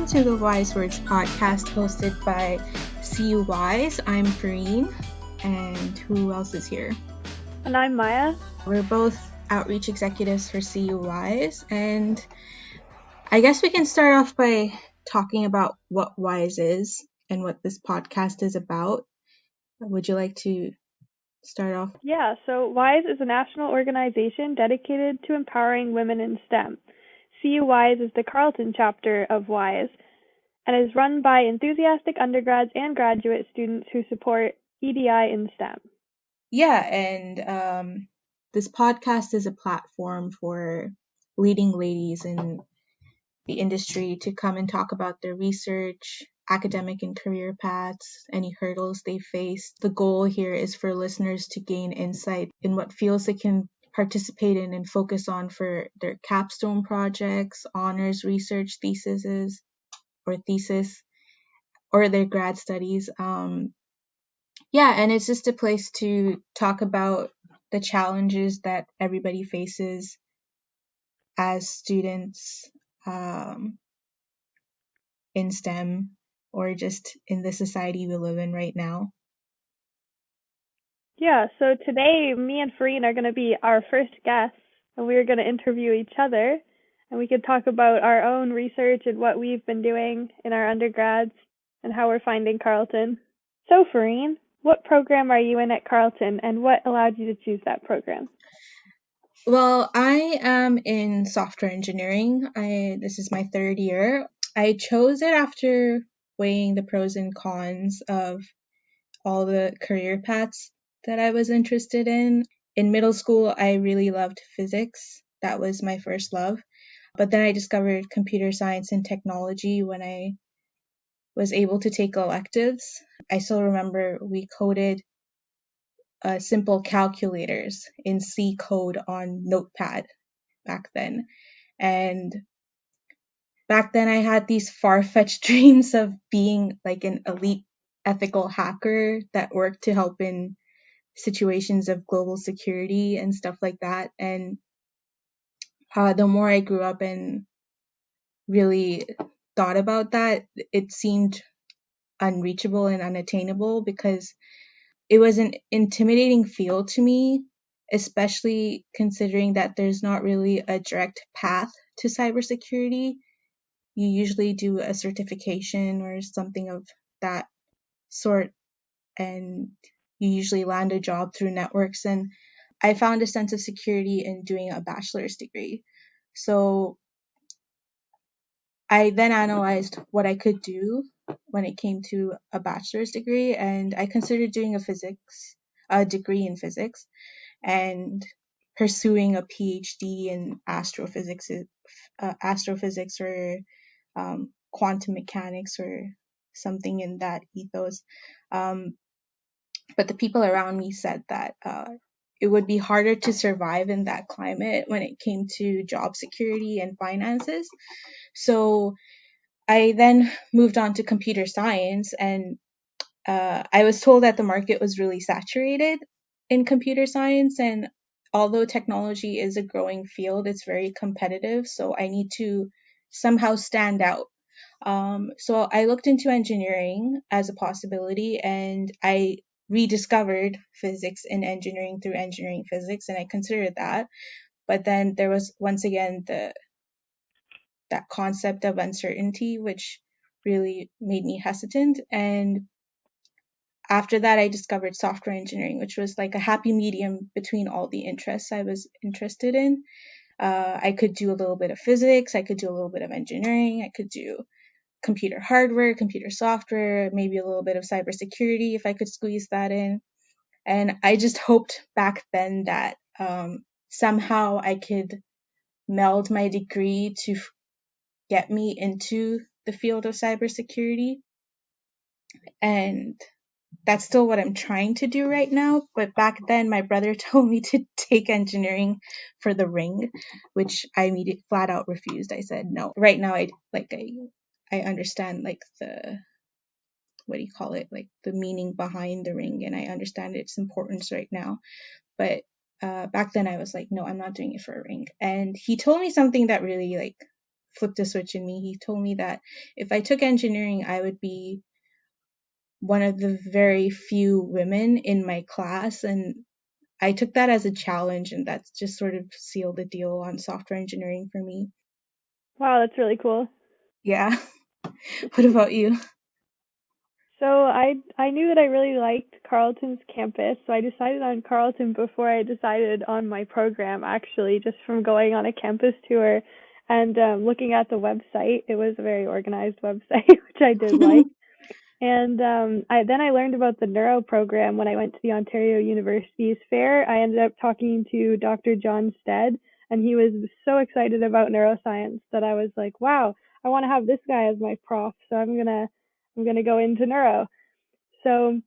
to the Wise Words podcast hosted by CU WiSE. I'm Fareen, and who else is here? And I'm Mya. We're both outreach executives for CU WiSE, and I guess we can start off by talking about what WiSE is and what this podcast is about. Would you like to start off? Yeah, so WiSE is a national organization dedicated to empowering women in STEM. CU WiSE is the Carleton chapter of WiSE and is run by enthusiastic undergrads and graduate students who support EDI in STEM. Yeah, and this podcast is a platform for leading ladies in the industry to come and talk about their research, academic and career paths, any hurdles they face. The goal here is for listeners to gain insight in what fields they can participate in and focus on for their capstone projects, honors research theses, or their grad studies. And it's just a place to talk about the challenges that everybody faces as students in STEM or just in the society we live in right now. Yeah, so today me and Fareen are going to be our first guests, and we're going to interview each other, and we could talk about our own research and what we've been doing in our undergrads and how we're finding Carleton. So Fareen, what program are you in at Carleton, and what allowed you to choose that program? Well, I am in software engineering. This is my third year. I chose it after weighing the pros and cons of all the career paths that I was interested in. In middle school, I really loved physics. That was my first love. But then I discovered computer science and technology when I was able to take electives. I still remember we coded simple calculators in C code on Notepad back then. And back then I had these far-fetched dreams of being like an elite ethical hacker that worked to help in situations of global security and stuff like that. And the more I grew up and really thought about that, it seemed unreachable and unattainable because it was an intimidating field to me, especially considering that there's not really a direct path to cybersecurity. You usually do a certification or something of that sort, and you usually land a job through networks. And I found a sense of security in doing a bachelor's degree. So I then analyzed what I could do when it came to a bachelor's degree, and I considered doing a degree in physics, and pursuing a PhD in astrophysics or quantum mechanics or something in that ethos. But the people around me said that it would be harder to survive in that climate when it came to job security and finances. So I then moved on to computer science, and I was told that the market was really saturated in computer science, and although technology is a growing field, it's very competitive, so I need to somehow stand out. So I looked into engineering as a possibility, and I rediscovered physics and engineering through engineering physics, and I considered that. But then there was once again that concept of uncertainty, which really made me hesitant. And after that, I discovered software engineering, which was like a happy medium between all the interests I was interested in. I could do a little bit of physics, I could do a little bit of engineering, I could do computer hardware, computer software, maybe a little bit of cybersecurity if I could squeeze that in. And I just hoped back then that somehow I could meld my degree to get me into the field of cybersecurity. And that's still what I'm trying to do right now. But back then, my brother told me to take engineering for the ring, which I immediately flat out refused. I said no. Right now, I understand like the what do you call it, like the meaning behind the ring, and I understand its importance right now. But back then, I was like, no, I'm not doing it for a ring. And he told me something that really like flipped a switch in me. He told me that if I took engineering, I would be one of the very few women in my class. And I took that as a challenge, and that's just sort of sealed the deal on software engineering for me. Wow, that's really cool. Yeah. What about you? So I knew that I really liked Carleton's campus, so I decided on Carleton before I decided on my program. Actually, just from going on a campus tour and looking at the website, it was a very organized website, which I did like. And I learned about the neuro program when I went to the Ontario University's fair. I ended up talking to Dr. John Stead, and he was so excited about neuroscience that I was like, wow, I want to have this guy as my prof. So I'm gonna go into neuro. So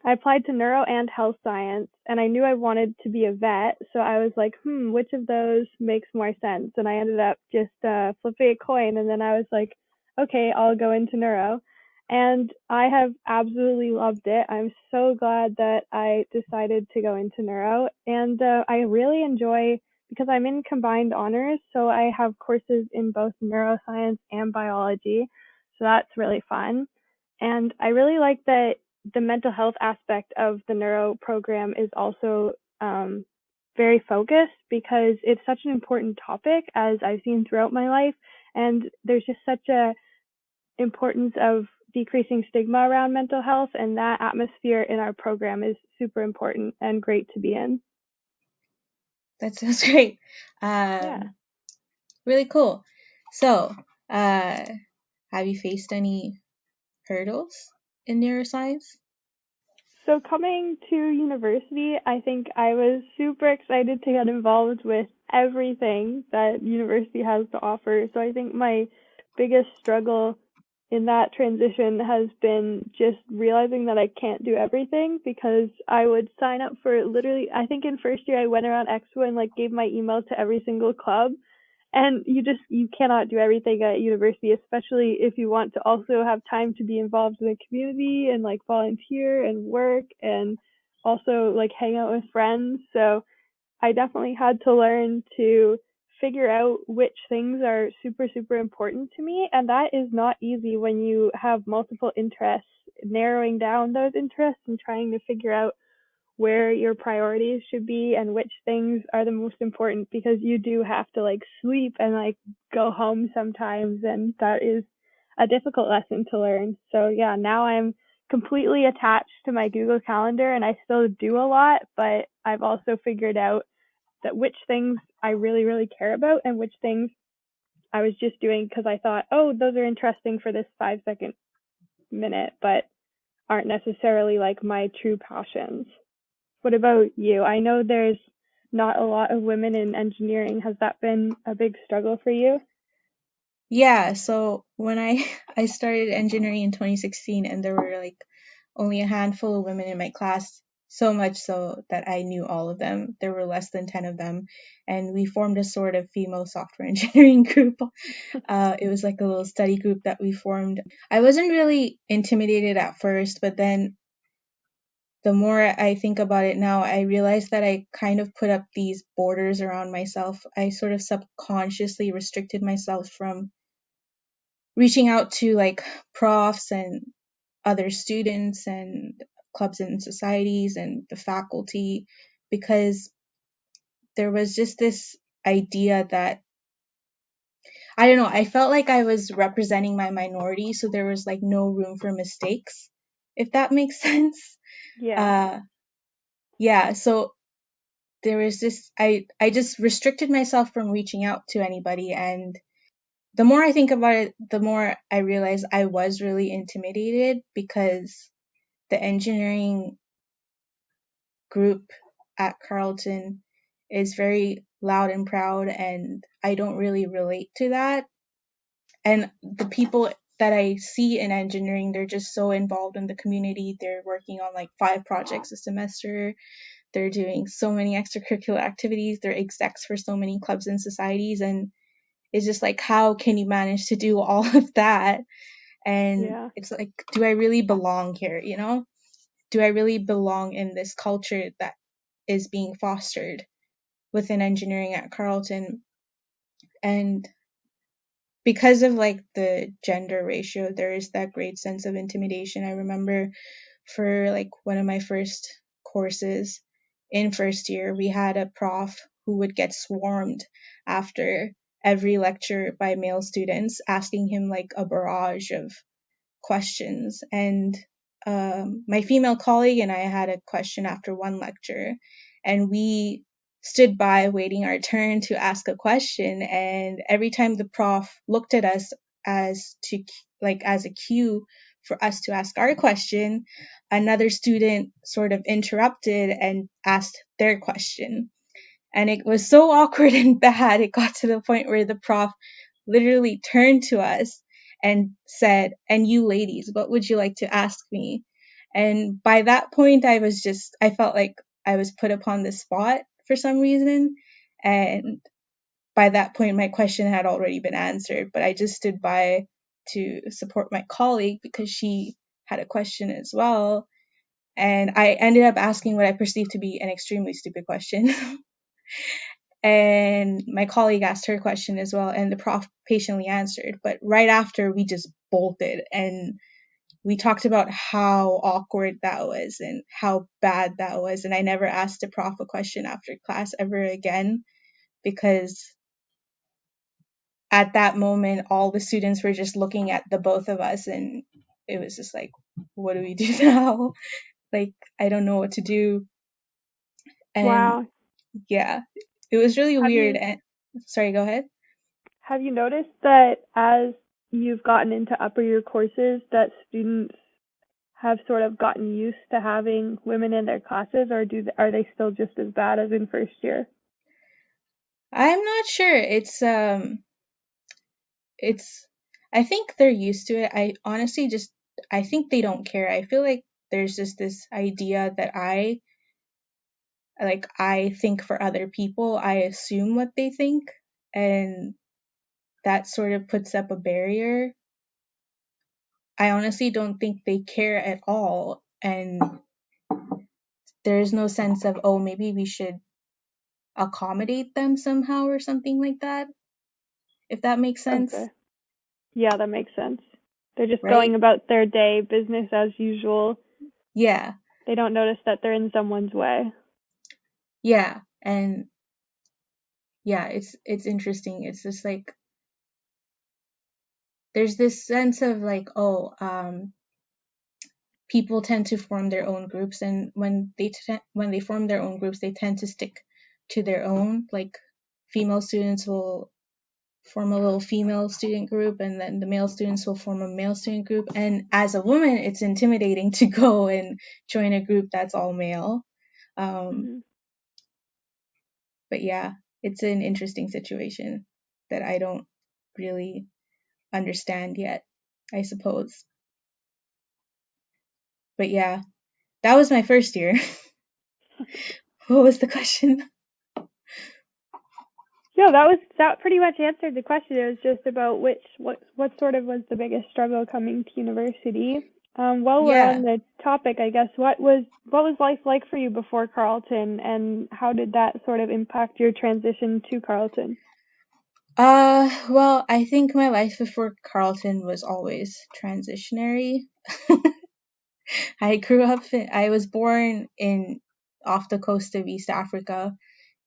I applied to neuro and health science, and I knew I wanted to be a vet. So I was like, which of those makes more sense? And I ended up just flipping a coin, and then I was like, okay, I'll go into neuro. And I have absolutely loved it. I'm so glad that I decided to go into neuro, and I really enjoy because I'm in combined honors, so I have courses in both neuroscience and biology. So that's really fun. And I really like that the mental health aspect of the neuro program is also very focused because it's such an important topic as I've seen throughout my life, and there's just such a importance of decreasing stigma around mental health, and that atmosphere in our program is super important and great to be in. That sounds great. Yeah. Really cool. So, have you faced any hurdles in neuroscience? So coming to university, I think I was super excited to get involved with everything that university has to offer. So I think my biggest struggle in that transition has been just realizing that I can't do everything because I would sign up for literally, I think in first year I went around Expo and like gave my email to every single club, and you cannot do everything at university, especially if you want to also have time to be involved in the community and like volunteer and work and also like hang out with friends. So I definitely had to learn to figure out which things are super important to me, and that is not easy when you have multiple interests. Narrowing down those interests and trying to figure out where your priorities should be and which things are the most important, because you do have to like sleep and like go home sometimes, and that is a difficult lesson to learn. So yeah, now I'm completely attached to my Google Calendar and I still do a lot, but I've also figured out that which things I really care about and which things I was just doing because I thought, oh, those are interesting for this 5 second minute, but aren't necessarily like my true passions. What about you? I know there's not a lot of women in engineering. Has that been a big struggle for you? Yeah, so when I I started engineering in 2016, and there were like only a handful of women in my class, so much so that I knew all of them. There were less than 10 of them, and we formed a sort of female software engineering group. It was like a little study group that we formed. I wasn't really intimidated at first, but then the more I think about it now, I realize that I kind of put up these borders around myself. I sort of subconsciously restricted myself from reaching out to like profs and other students and clubs and societies and the faculty, because there was just this idea that, I don't know, I felt like I was representing my minority, so there was like no room for mistakes, if that makes sense. Yeah. uh yeah, so there was this, I just restricted myself from reaching out to anybody. And the more I think about it, the more I realize I was really intimidated, because the engineering group at Carleton is very loud and proud, and I don't really relate to that. And the people that I see in engineering, they're just so involved in the community. They're working on like 5 projects a semester. They're doing so many extracurricular activities. They're execs for so many clubs and societies. And it's just like, how can you manage to do all of that? And Yeah. it's like, do I really belong here? You know, do I really belong in this culture that is being fostered within engineering at Carleton? And because of like the gender ratio, there is that great sense of intimidation. I remember for like one of my first courses in first year, we had a prof who would get swarmed after every lecture by male students asking him like a barrage of questions. And my female colleague and I had a question after one lecture, and we stood by waiting our turn to ask a question. And every time the prof looked at us as to like as a cue for us to ask our question, another student sort of interrupted and asked their question. And it was so awkward and bad. It got to the point where the prof literally turned to us and said, "And you ladies, what would you like to ask me?" And by that point, I felt like I was put upon the spot for some reason. And by that point, my question had already been answered, but I just stood by to support my colleague because she had a question as well. And I ended up asking what I perceived to be an extremely stupid question. And my colleague asked her question as well, and the prof patiently answered. But right after, we just bolted and we talked about how awkward that was and how bad that was. And I never asked the prof a question after class ever again, because at that moment, all the students were just looking at the both of us, and it was just like, what do we do now? Like, I don't know what to do. And Wow. yeah, it was really Have weird. you And sorry, go ahead. have you noticed that as you've gotten into upper year courses that students have sort of gotten used to having women in their classes, or are they still just as bad as in first year? I'm not sure. It's I think they're used to it. I honestly just I think they don't care. I feel like there's just this idea that I think for other people, I assume what they think, and that sort of puts up a barrier. I honestly don't think they care at all, and there's no sense of, oh, maybe we should accommodate them somehow or something like that, if that makes sense, Okay. Yeah, that makes sense. They're just going right? about their day, business as usual. Yeah. They don't notice that they're in someone's way. Yeah. And yeah, it's interesting. It's just like there's this sense of like, oh, people tend to form their own groups, and when they form their own groups, they tend to stick to their own. Like, female students will form a little female student group, and then the male students will form a male student group. And as a woman, it's intimidating to go and join a group that's all male. Um, Hmm. but yeah, it's an interesting situation that I don't really understand yet, I suppose. But yeah, that was my first year. What was the question? Yeah, that pretty much answered the question. It was just about what sort of was the biggest struggle coming to university. While we're on Yeah. the topic, I guess what was life like for you before Carleton, and how did that sort of impact your transition to Carleton? Well, I think my life before Carleton was always transitionary. I was born in off the coast of East Africa,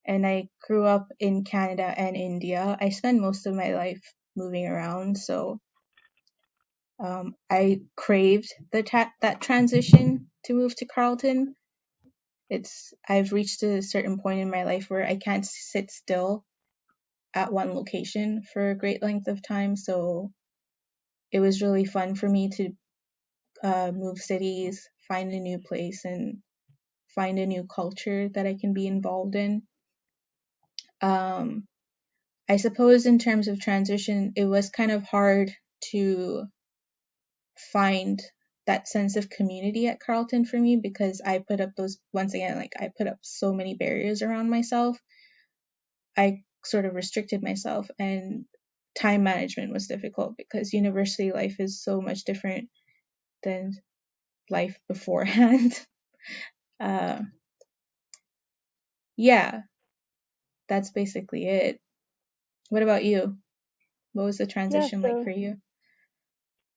and I grew up in Canada and India. I spent most of my life moving around, so I craved that transition to move to Carleton. I've reached a certain point in my life where I can't sit still at one location for a great length of time, so it was really fun for me to move cities, find a new place, and find a new culture that I can be involved in. Um, I suppose in terms of transition, it was kind of hard to find that sense of community at Carleton for me, because I put up those, once again, like I put up so many barriers around myself. I sort of restricted myself, and time management was difficult because university life is so much different than life beforehand. Uh, yeah, that's basically it. What about you? What was the Yeah, transition like so for you?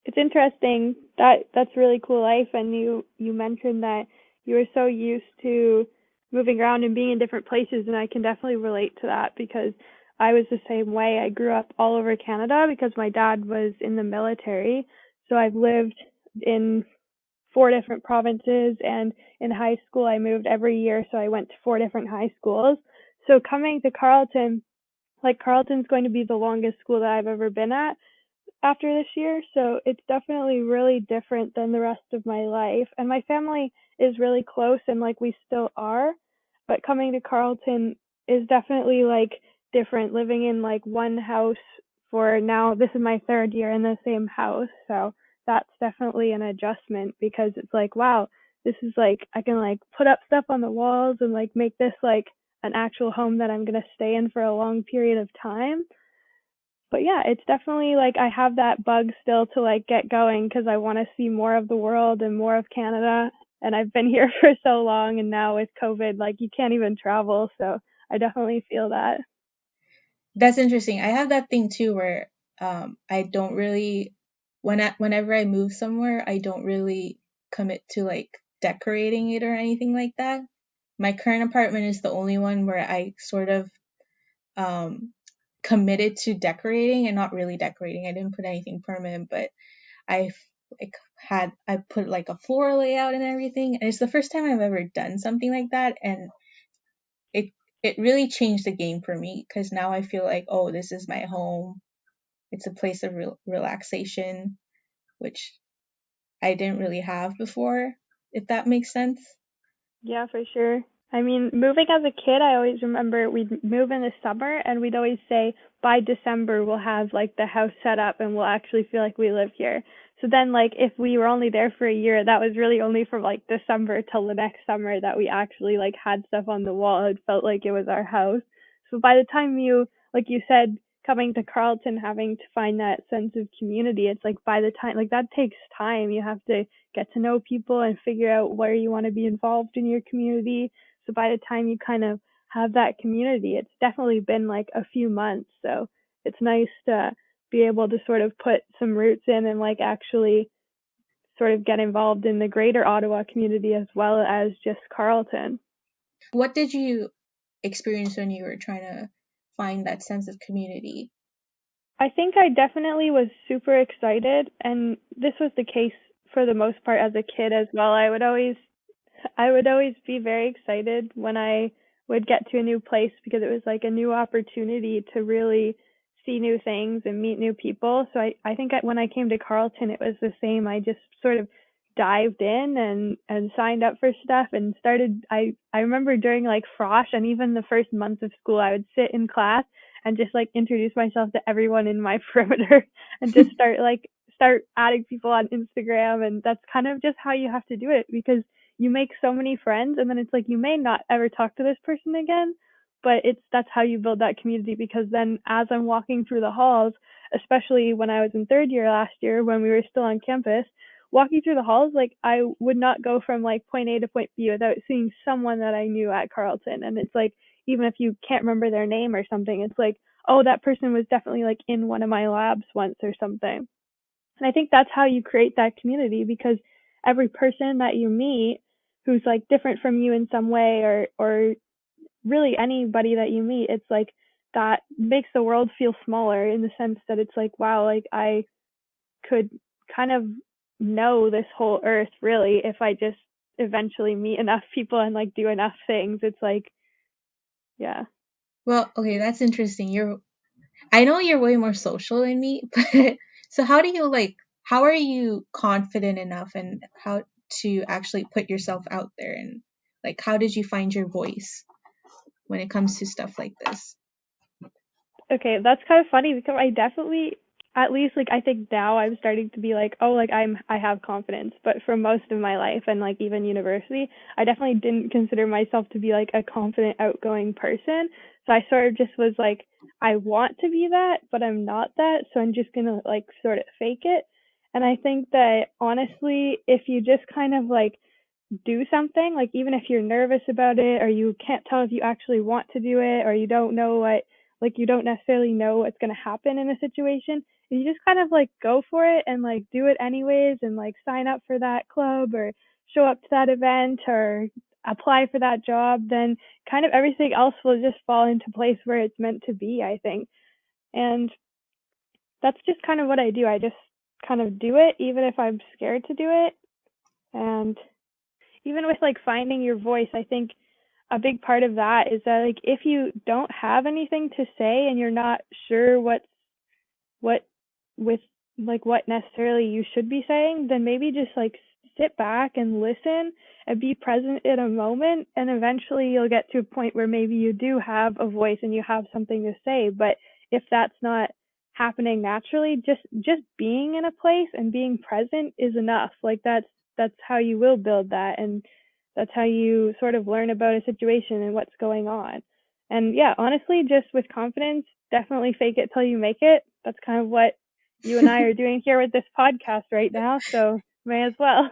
it's interesting. That's really cool life, and you mentioned that you were so used to moving around and being in different places, and I can definitely relate to that because I was the same way. I grew up all over Canada because my dad was in the military. So I've lived in four different provinces, and in high school I moved every year, so I went to four different high schools. So coming to Carleton, like Carleton's going to be the longest school that I've ever been at after this year, so it's definitely really different than the rest of my life. And my family is really close and like we still are, but coming to Carleton is definitely like different living in like one house for now. This is my third year in the same house, so that's definitely an adjustment because it's like, wow, this is like I can like put up stuff on the walls and like make this like an actual home that I'm going to stay in for a long period of time. But yeah, it's definitely like I have that bug still to like get going because I want to see more of the world and more of Canada. And I've been here for so long, and now with COVID, like you can't even travel. So I definitely feel that. That's interesting. I have that thing too where I don't really whenever I move somewhere, I don't really commit to like decorating it or anything like that. My current apartment is the only one where I sort of um committed to decorating and not really decorating. I didn't put anything permanent, but I've like I put like a floor layout and everything. And it's the first time I've ever done something like that, and it it really changed the game for me because now I feel like, oh, this is my home. It's a place of relaxation, which I didn't really have before, if that makes sense. Yeah, for sure. I mean, moving as a kid, I always remember we'd move in the summer and we'd always say by December we'll have like the house set up and we'll actually feel like we live here. So then like if we were only there for a year, that was really only from like December till the next summer that we actually like had stuff on the wall. It felt like it was our house. So by the time you, like you said, coming to Carleton, having to find that sense of community, it's like by the time, like that takes time. You have to get to know people and figure out where you want to be involved in your community. So by the time you kind of have that community, it's definitely been like a few months. So it's nice to be able to sort of put some roots in and like actually sort of get involved in the greater Ottawa community as well as just Carleton. What did you experience when you were trying to find that sense of community? I think I definitely was super excited, and this was the case for the most part as a kid as well. I would always be very excited when I would get to a new place because it was like a new opportunity to really see new things and meet new people. So I think when I came to Carleton, it was the same. I just sort of dived in and signed up for stuff and started. I remember during like frosh and even the first month of school, I would sit in class and just like introduce myself to everyone in my perimeter and just start adding people on Instagram. And that's kind of just how you have to do it because you make so many friends and then it's like you may not ever talk to this person again, but it's that's how you build that community because then as I'm walking through the halls, especially when I was in third year last year when we were still on campus, walking through the halls, like I would not go from like point A to point B without seeing someone that I knew at Carleton. And it's like even if you can't remember their name or something, it's like, oh, that person was definitely like in one of my labs once or something. And I think that's how you create that community because every person that you meet who's like different from you in some way or really anybody that you meet, it's like that makes the world feel smaller in the sense that it's like, wow, like I could kind of know this whole earth really if I just eventually meet enough people and like do enough things. It's like, yeah. Well, okay, that's interesting. I know you're way more social than me, but so how are you confident enough and how to actually put yourself out there, and like how did you find your voice when it comes to stuff like this? Okay, that's kind of funny because I definitely, at least like I think now I'm starting to be like, oh, like I have confidence. But for most of my life and like even university, I definitely didn't consider myself to be like a confident, outgoing person. So I sort of just was like, I want to be that, but I'm not that. So I'm just gonna like sort of fake it. And I think that honestly, if you just kind of like do something, like even if you're nervous about it or you can't tell if you actually want to do it or you don't know what like you don't necessarily know what's going to happen in a situation, if you just kind of like go for it and like do it anyways and like sign up for that club or show up to that event or apply for that job, then kind of everything else will just fall into place where it's meant to be, I think. And that's just kind of what I do. I just kind of do it even if I'm scared to do it. And even with like finding your voice, I think a big part of that is that like if you don't have anything to say and you're not sure what with like what necessarily you should be saying, then maybe just like sit back and listen and be present in a moment, and eventually you'll get to a point where maybe you do have a voice and you have something to say. But if that's not happening naturally, just being in a place and being present is enough. Like that's how you will build that, and that's how you sort of learn about a situation and what's going on. And yeah, honestly, just with confidence, definitely fake it till you make it. That's kind of what you and I are doing here with this podcast right now, so may as well.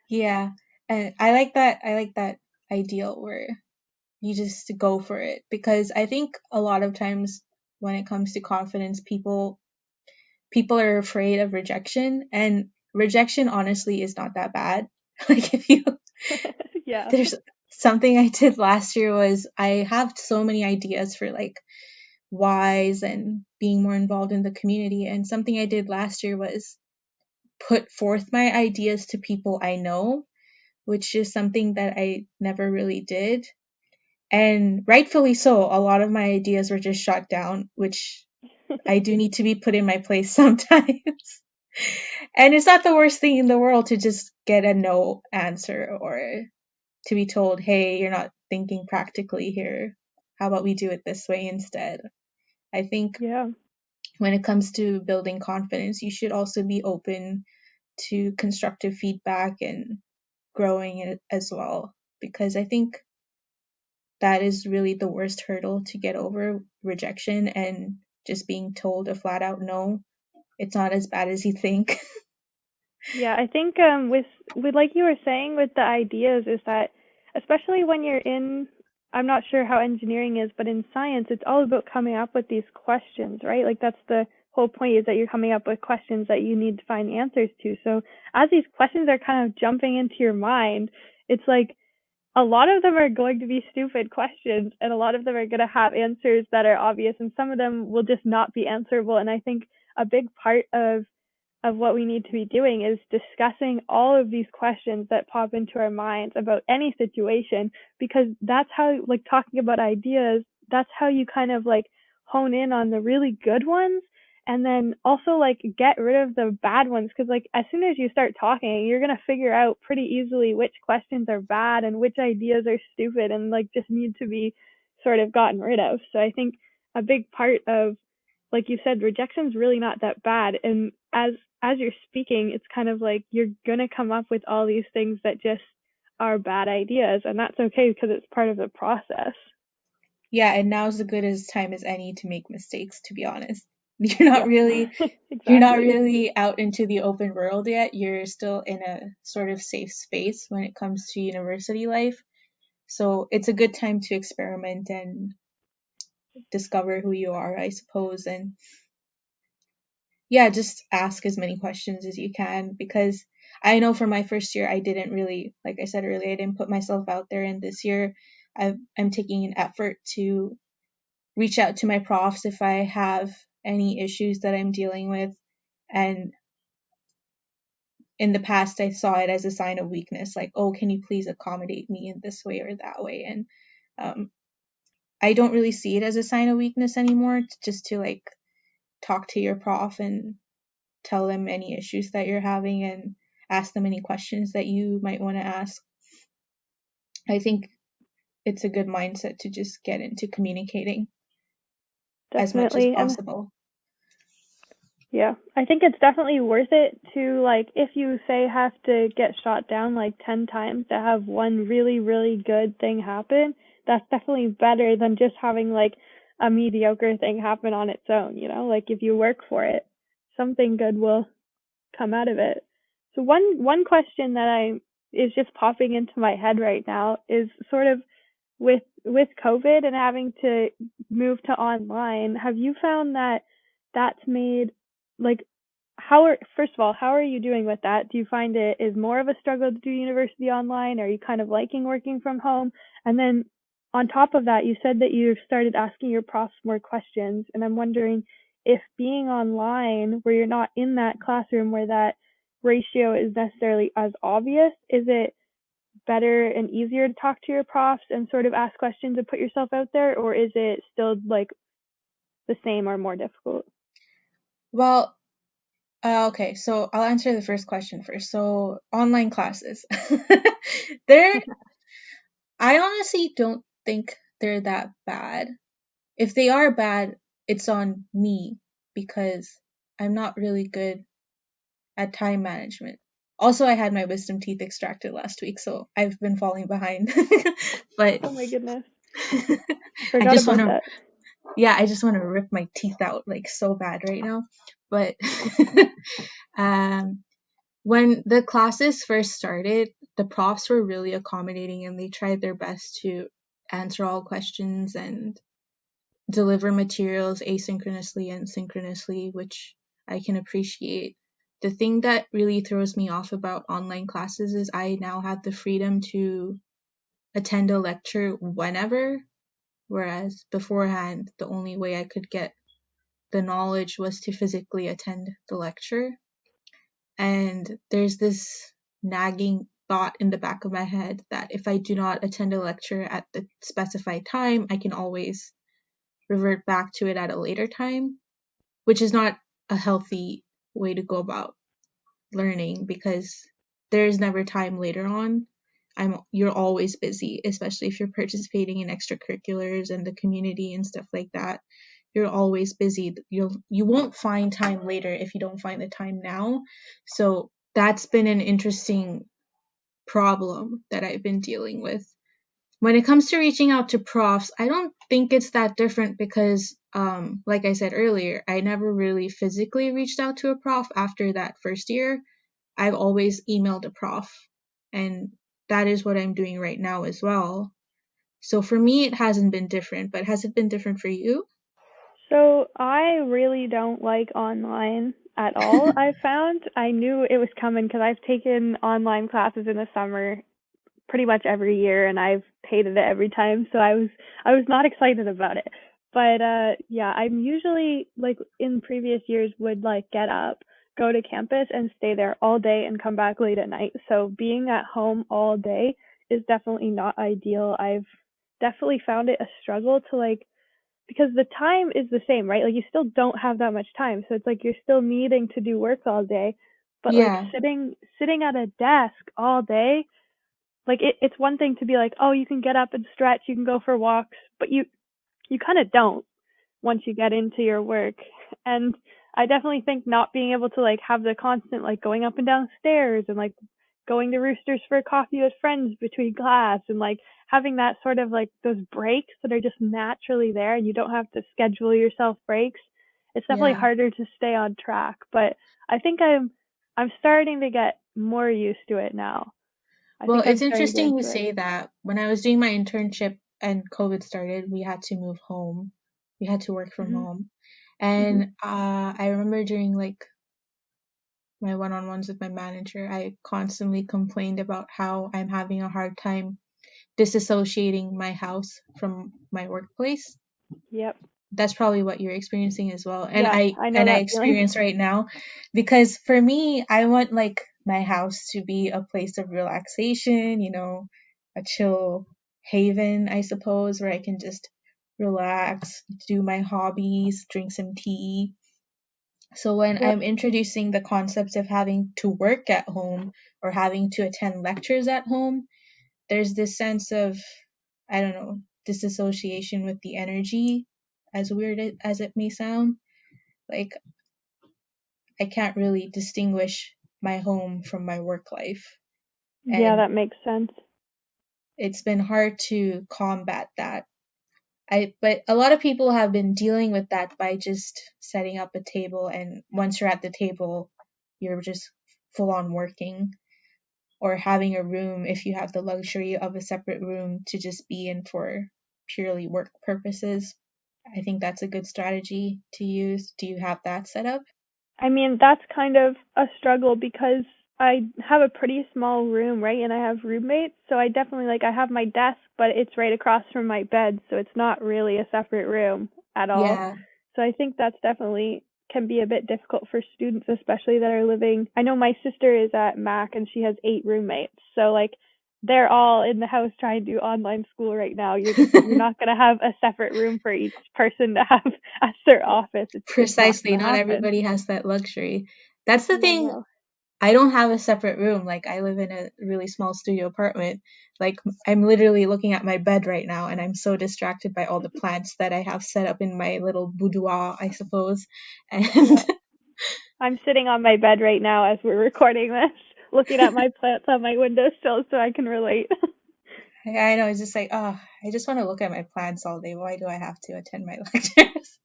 Yeah. And I like that ideal where you just go for it, because I think a lot of times when it comes to confidence, people are afraid of rejection, and rejection honestly is not that bad. Like if you Yeah. there's something I did last year was I have so many ideas for like WiSE and being more involved in the community, and something I did last year was put forth my ideas to people I know, which is something that I never really did. And rightfully so, a lot of my ideas were just shot down, which I do need to be put in my place sometimes. And it's not the worst thing in the world to just get a no answer, or to be told, hey, you're not thinking practically here. How about we do it this way instead? I think Yeah. when it comes to building confidence, you should also be open to constructive feedback and growing it as well. Because I think that is really the worst hurdle to get over, rejection, and just being told a flat out no. It's not as bad as you think. Yeah, I think with like you were saying with the ideas is that especially when you're in, I'm not sure how engineering is, but in science it's all about coming up with these questions, right? Like that's the whole point, is that you're coming up with questions that you need to find answers to. So as these questions are kind of jumping into your mind, it's like a lot of them are going to be stupid questions, and a lot of them are going to have answers that are obvious, and some of them will just not be answerable. And I think a big part of what we need to be doing is discussing all of these questions that pop into our minds about any situation, because that's how, like, talking about ideas, that's how you kind of like hone in on the really good ones, and then also like get rid of the bad ones, because like as soon as you start talking, you're going to figure out pretty easily which questions are bad and which ideas are stupid and like just need to be sort of gotten rid of. So I think a big part of, like you said, rejection's really not that bad. And as you're speaking, it's kind of like you're gonna come up with all these things that just are bad ideas, and that's okay because it's part of the process. Yeah, and now's as good as time as any to make mistakes, to be honest. You're not Yeah, really you're not exactly. really out into the open world yet. You're still in a sort of safe space when it comes to university life. So it's a good time to experiment and discover who you are, I suppose. And yeah, just ask as many questions as you can, because I know for my first year, I didn't really, like I said earlier, I didn't put myself out there. And this year, I'm taking an effort to reach out to my profs if I have any issues that I'm dealing with. And in the past, I saw it as a sign of weakness, like, oh, can you please accommodate me in this way or that way? And um, I don't really see it as a sign of weakness anymore, just to like talk to your prof and tell them any issues that you're having and ask them any questions that you might want to ask. I think it's a good mindset to just get into communicating as much as Definitely. And possible. yeah, I think it's definitely worth it to, like, if you say have to get shot down like 10 times to have one really, really good thing happen, that's definitely better than just having like a mediocre thing happen on its own, you know? Like if you work for it, something good will come out of it. So one question that I is just popping into my head right now is sort of with COVID and having to move to online, have you found that that's made like how are first of all, how are you doing with that? Do you find it is more of a struggle to do university online? Are you kind of liking working from home? And then on top of that, you said that you've started asking your profs more questions, and I'm wondering if being online where you're not in that classroom where that ratio is necessarily as obvious, is it better and easier to talk to your profs and sort of ask questions and put yourself out there, or is it still like the same or more difficult? Well, okay, so I'll answer the first question first. So, online classes. they're, I honestly don't think they're that bad. If they are bad, it's on me because I'm not really good at time management. Also, I had my wisdom teeth extracted last week, so I've been falling behind. But Oh my goodness. I Forgot just want about to, that. yeah, I just want to rip my teeth out like so bad right now. But um, when the classes first started, the profs were really accommodating and they tried their best to answer all questions and deliver materials asynchronously and synchronously, which I can appreciate. The thing that really throws me off about online classes is I now have the freedom to attend a lecture whenever, whereas beforehand, the only way I could get the knowledge was to physically attend the lecture. And there's this nagging thought in the back of my head that if I do not attend a lecture at the specified time, I can always revert back to it at a later time, which is not a healthy way to go about learning because there's never time later on. You're always busy, especially if you're participating in extracurriculars and the community and stuff like that. You're always busy. You won't find time later if you don't find the time now. So that's been an interesting problem that I've been dealing with. When it comes to reaching out to profs, I don't think it's that different because, like I said earlier, I never really physically reached out to a prof after that first year. I've always emailed a prof, and that is what I'm doing right now as well. So for me, it hasn't been different, but has it been different for you? So I really don't like online at all. I found I knew it was coming because I've taken online classes in the summer pretty much every year and I've hated it every time. So I was not excited about it. But yeah, I'm usually like in previous years would like get up, go to campus and stay there all day and come back late at night. So being at home all day is definitely not ideal. I've definitely found it a struggle to like because the time is the same, right? Like you still don't have that much time. So it's like you're still needing to do work all day, but like Yeah, sitting at a desk all day, like it's one thing to be like, oh, you can get up and stretch, you can go for walks, but you kind of don't once you get into your work. And I definitely think not being able to like have the constant like going up and down stairs and like going to Roosters for coffee with friends between class and like having that sort of like those breaks that are just naturally there and you don't have to schedule yourself breaks. It's definitely yeah. harder to stay on track, but I think I'm starting to get more used to it now. I Well, think I'm it's starting to get interesting you into it. say that. When I was doing my internship and COVID started, we had to move home. We had to work from Mhm. home. Mhm. And I remember during like my one-on-ones with my manager, I constantly complained about how I'm having a hard time disassociating my house from my workplace. Yep. That's probably what you're experiencing as well. And Yes, I I know and I that feeling. experience right now because for me, I want like my house to be a place of relaxation, a chill haven, I suppose, where I can just relax, do my hobbies, drink some tea. So when Yep. I'm introducing the concepts of having to work at home or having to attend lectures at home, there's this sense of, I don't know, disassociation with the energy, as weird as it may sound. Like, I can't really distinguish my home from my work life. Yeah, And that makes sense. it's been hard to combat that. But a lot of people have been dealing with that by just setting up a table, and once you're at the table, you're just full on working. or having a room if you have the luxury of a separate room to just be in for purely work purposes. I think that's a good strategy to use. Do you have that set up? I mean, that's kind of a struggle because I have a pretty small room, right? And I have roommates, so I definitely like I have my desk, but it's right across from my bed, so it's not really a separate room at all. Yeah. So I think that's definitely can be a bit difficult for students, especially that are living. I know my sister is at Mac and she has 8 roommates. So like they're all in the house trying to do online school right now. You're not going to have a separate room for each person to have as their office. It's just not Precisely. going to Not happen. everybody has that luxury. That's the Yeah, thing. no. I don't have a separate room. Like, I live in a really small studio apartment. Like, I'm literally looking at my bed right now, and I'm so distracted by all the plants that I have set up in my little boudoir, I suppose. And Yeah. I'm sitting on my bed right now as we're recording this, looking at my plants on my windowsill so I can relate. I know, it's just like, oh, I just want to look at my plants all day. Why do I have to attend my lectures?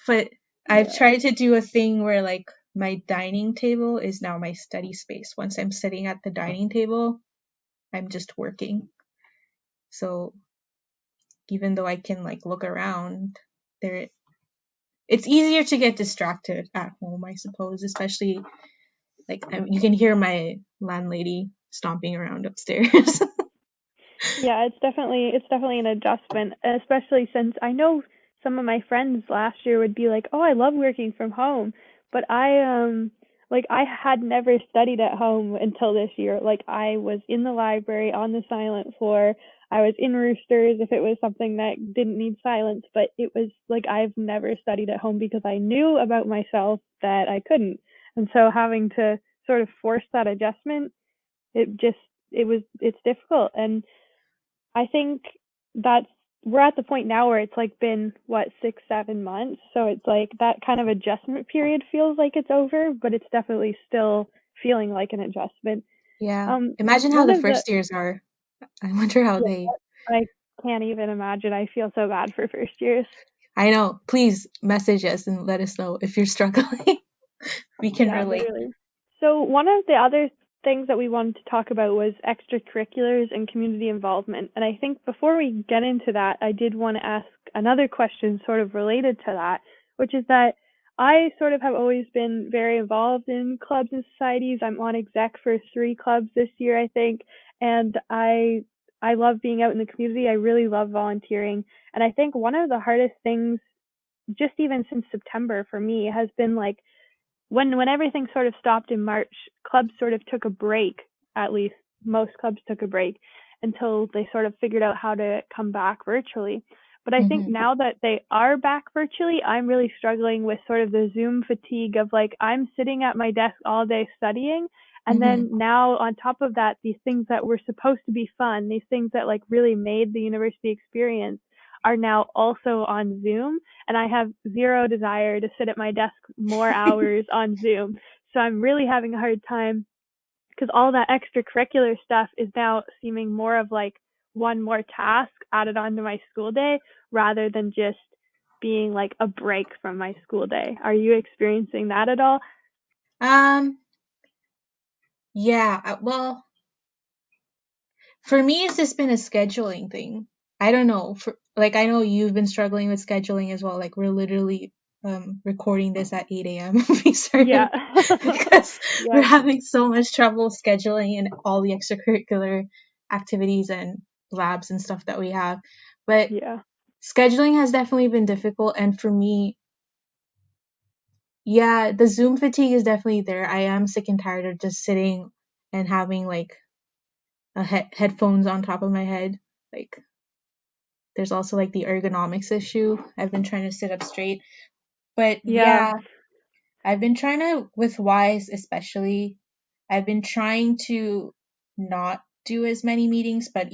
But I've Yeah. tried to do a thing where, like, my dining table is now my study space. Once I'm sitting at the dining table, I'm just working. So even though I can, like, look around, there it's easier to get distracted at home, I suppose, especially like you can hear my landlady stomping around upstairs. Yeah, it's definitely an adjustment, especially since I know some of my friends last year would be like, "Oh, I love working from home," but I had never studied at home until this year. Like I was in the library on the silent floor. I was in Roosters if it was something that didn't need silence, but it was like I've never studied at home because I knew about myself that I couldn't. And so having to sort of force that adjustment, it just it's difficult. And I think that's we're at the point now where it's like been what 6 7 months, so it's like that kind of adjustment period feels like it's over, but it's definitely still feeling like an adjustment. Yeah. um Imagine how one the of the first years are. I wonder how Yeah, they. I can't even imagine. I feel so bad for first years. I know. Please message us and let us know if you're struggling. We can Yeah, relate. literally. So one of the other things that we wanted to talk about was extracurriculars and community involvement. And I think before we get into that, I did want to ask another question sort of related to that, which is that I sort of have always been very involved in clubs and societies. I'm on exec for 3 clubs this year, I think, and I love being out in the community. I really love volunteering. And I think one of the hardest things just even since September for me has been like when everything sort of stopped in March, clubs sort of took a break. At least most clubs took a break until they sort of figured out how to come back virtually. But I think Hmm. now that they are back virtually, I'm really struggling with sort of the Zoom fatigue of like I'm sitting at my desk all day studying, and Hmm. then now on top of that, these things that were supposed to be fun, these things that like really made the university experience are now also on Zoom, and I have zero desire to sit at my desk more hours on Zoom. So I'm really having a hard time because all that extracurricular stuff is now seeming more of like one more task added onto my school day rather than just being like a break from my school day. Are you experiencing that at all? Um. Yeah. Well, for me, it's just been a scheduling thing. I don't know. For like, I know you've been struggling with scheduling as well. Like, we're literally recording this at 8 a.m. We Yeah. started because we're Yeah. having so much trouble scheduling and all the extracurricular activities and labs and stuff that we have. But Yeah. scheduling has definitely been difficult. And for me, yeah, the Zoom fatigue is definitely there. I am sick and tired of just sitting and having like headphones on top of my head. Like, there's also like the ergonomics issue. I've been trying to sit up straight. But Yeah. yeah, I've been trying to, with WiSE especially, I've been trying to not do as many meetings, but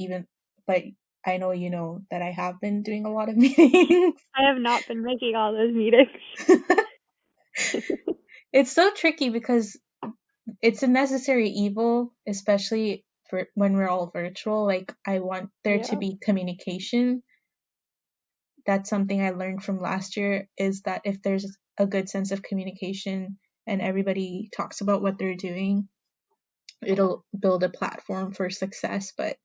I know you know that I have been doing a lot of meetings. I have not been making all those meetings. It's so tricky because it's a necessary evil, especially for when we're all virtual. Like, I want there to Yeah. be communication. That's something I learned from last year, is that if there's a good sense of communication and everybody talks about what they're doing, it'll build a platform for success, but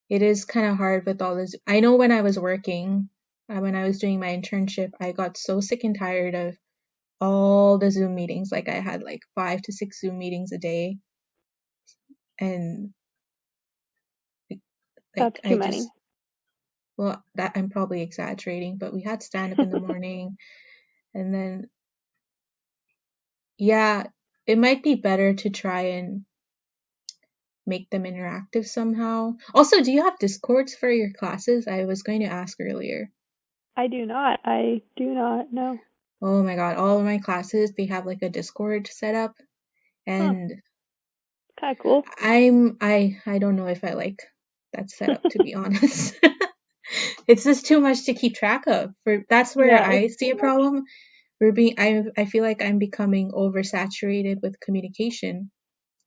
it is kind of hard with all this. I know when I was working, when I was doing my internship, I got so sick and tired of all the Zoom meetings. Like I had like 5 to 6 Zoom meetings a day, and like That's too I many. just, well, that I'm probably exaggerating, but we had stand up in the morning, and then yeah, it might be better to try and make them interactive somehow. Also, do you have Discords for your classes? I was going to ask earlier. I do not. I do not know. Oh my god, all of my classes they have like a Discord set up, Huh. and Kind of cool. I don't know if I like that setup, to be honest. It's just too much to keep track of. For that's where Yeah, it's I see too a much. problem. I feel like I'm becoming oversaturated with communication.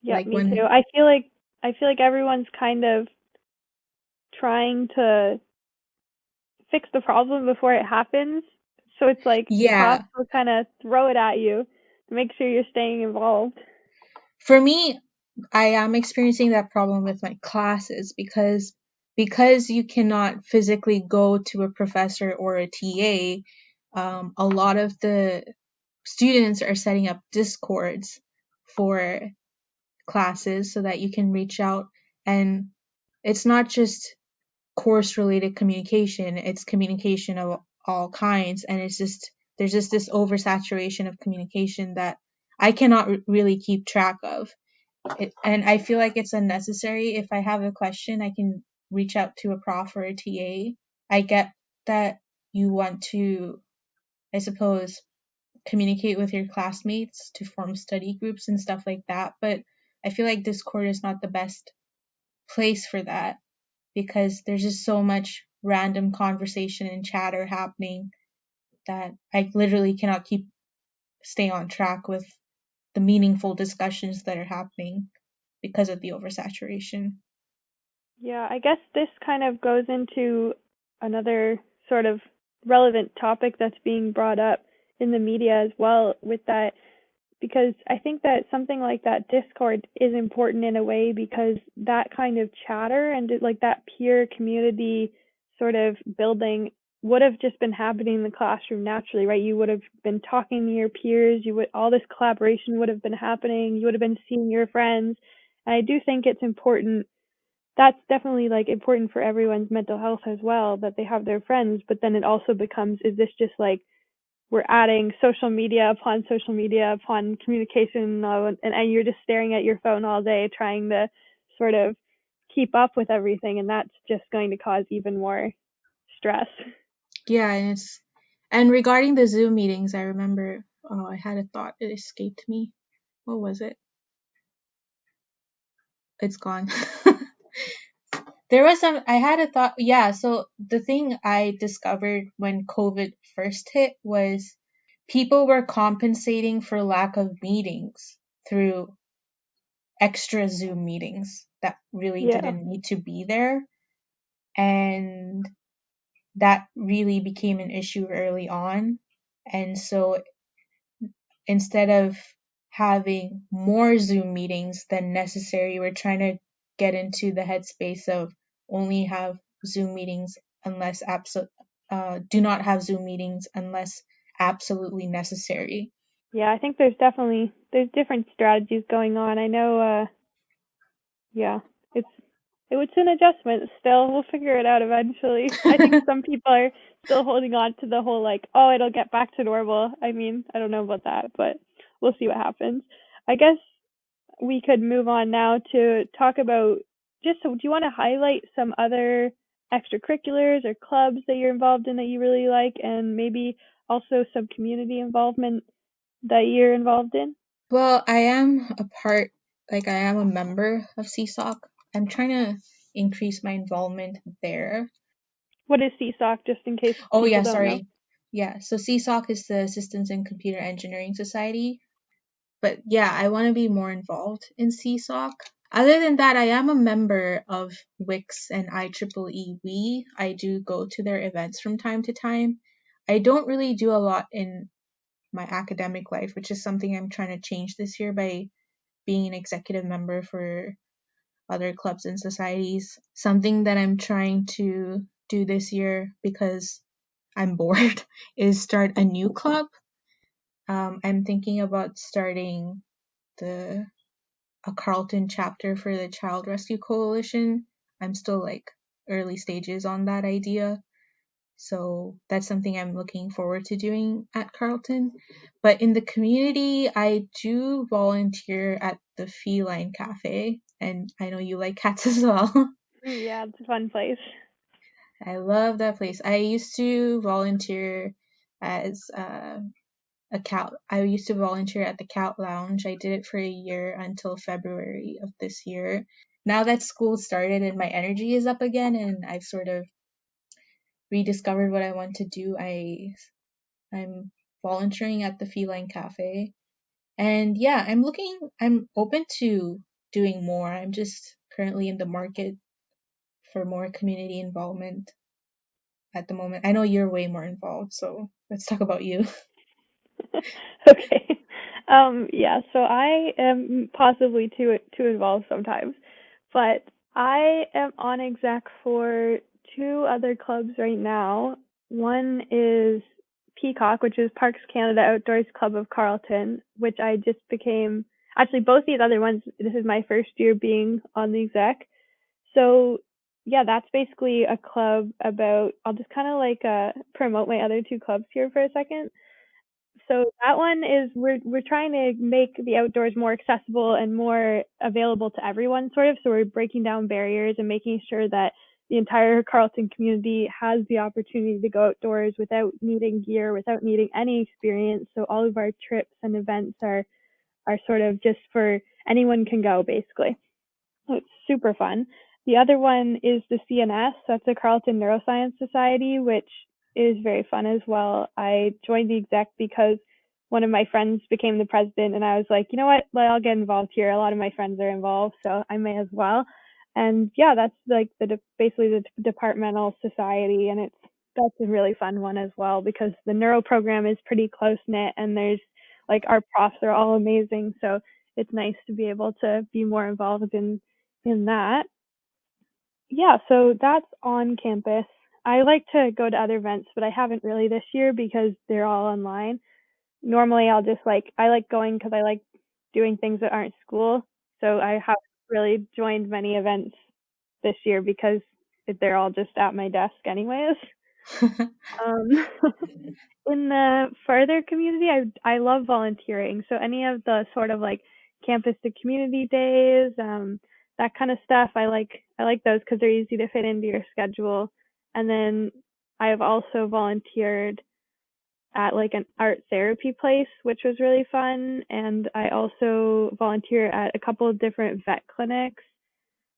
Yeah, Like me too. when I feel like everyone's kind of trying to fix the problem before it happens. So it's like the boss yeah, will kind of throw it at you to make sure you're staying involved. for me, I am experiencing that problem with my classes because you cannot physically go to a professor or a TA. A lot of the students are setting up discords for classes so that you can reach out, and it's not just course related communication, it's communication of all kinds, and it's just there's just this oversaturation of communication that I cannot really keep track of it, and I feel like it's unnecessary. If I have a question, I can reach out to a prof or a TA. I get that you want to, I suppose, communicate with your classmates to form study groups and stuff like that, but I feel like Discord is not the best place for that because there's just so much random conversation and chatter happening that I literally cannot stay on track with the meaningful discussions that are happening because of the oversaturation. Yeah, I guess this kind of goes into another sort of relevant topic that's being brought up in the media as well with that, because I think that something like that Discord is important in a way because that kind of chatter and like that peer community sort of building would have just been happening in the classroom naturally, right? You would have been talking to your peers, you would all this collaboration would have been happening, you would have been seeing your friends. And I do think it's important, that's definitely like important for everyone's mental health as well, that they have their friends, but then it also becomes, is this just like we're adding social media upon communication, and you're just staring at your phone all day trying to sort of keep up with everything, and that's just going to cause even more stress. Yeah, and regarding the Zoom meetings, I remember, I had a thought, it escaped me. What was it? It's gone. There was some, I had a thought. Yeah, so the thing I discovered when COVID first hit was people were compensating for lack of meetings through extra Zoom meetings that really Yeah. didn't need to be there. And that really became an issue early on. And so instead of having more Zoom meetings than necessary, we're trying to get into the headspace of only have Zoom meetings unless do not have Zoom meetings unless absolutely necessary. Yeah, I think there's different strategies going on. I know yeah, it's it's an adjustment still. We'll figure it out eventually. I think some people are still holding on to the whole like, oh, it'll get back to normal. I mean, I don't know about that, but we'll see what happens. I guess we could move on now to talk about, just so do you want to highlight some other extracurriculars or clubs that you're involved in that you really like, and maybe also some community involvement that you're involved in? Well, I am like I am a member of CSOC. I'm trying to increase my involvement there. What is CSOC, just in case Oh people yeah, don't know? sorry. Yeah, so CSOC is the Systems and Computer Engineering Society. But yeah, I want to be more involved in CSOC. Other than that, I am a member of WIX and IEEE We. I do go to their events from time to time. I don't really do a lot in my academic life, which is something I'm trying to change this year by being an executive member for other clubs and societies. Something that I'm trying to do this year because I'm bored is start a new club. I'm thinking about starting the a Carleton chapter for the Child Rescue Coalition. I'm still like early stages on that idea. So that's something I'm looking forward to doing at Carleton. But in the community, I do volunteer at the Feline Cafe, and I know you like cats as well. Yeah, it's a fun place. I love that place. I used to volunteer as a cat. I used to volunteer at the Cat Lounge. I did it for a year until February of this year. Now that school started and my energy is up again, and I've sort of rediscovered what I want to do, I'm volunteering at the Feline Cafe. And yeah, I'm open to doing more. I'm just currently in the market for more community involvement at the moment. I know you're way more involved, so let's talk about you. Okay. Yeah, so I am possibly too involved sometimes, but I am on exec for two other clubs right now. One is Peacock, which is Parks Canada Outdoors Club of Carleton, which I just became. Actually, both these other ones, this is my first year being on the exec. So, yeah, that's basically a club about. I'll just kind of like promote my other two clubs here for a second. So that one is we're trying to make the outdoors more accessible and more available to everyone, sort of. So we're breaking down barriers and making sure that the entire Carleton community has the opportunity to go outdoors without needing gear, without needing any experience. So all of our trips and events are sort of just for anyone can go, basically. So it's super fun. The other one is the CNS. That's the Carleton Neuroscience Society, which is very fun as well. I joined the exec because one of my friends became the president, and I was like, you know what? Well, I'll get involved here. A lot of my friends are involved, so I may as well. And yeah, that's like basically the departmental society, and that's a really fun one as well because the neuro program is pretty close knit, and there's like our profs are all amazing, so it's nice to be able to be more involved in that. Yeah, so that's on campus. I like to go to other events, but I haven't really this year because they're all online. Normally, I like going because I like doing things that aren't school. So I haven't really joined many events this year because they're all just at my desk anyways. Um, in the further community, I love volunteering. So any of the sort of like campus to community days, that kind of stuff, I like those because they're easy to fit into your schedule. And then I have also volunteered at like an art therapy place, which was really fun. And I also volunteer at a couple of different vet clinics,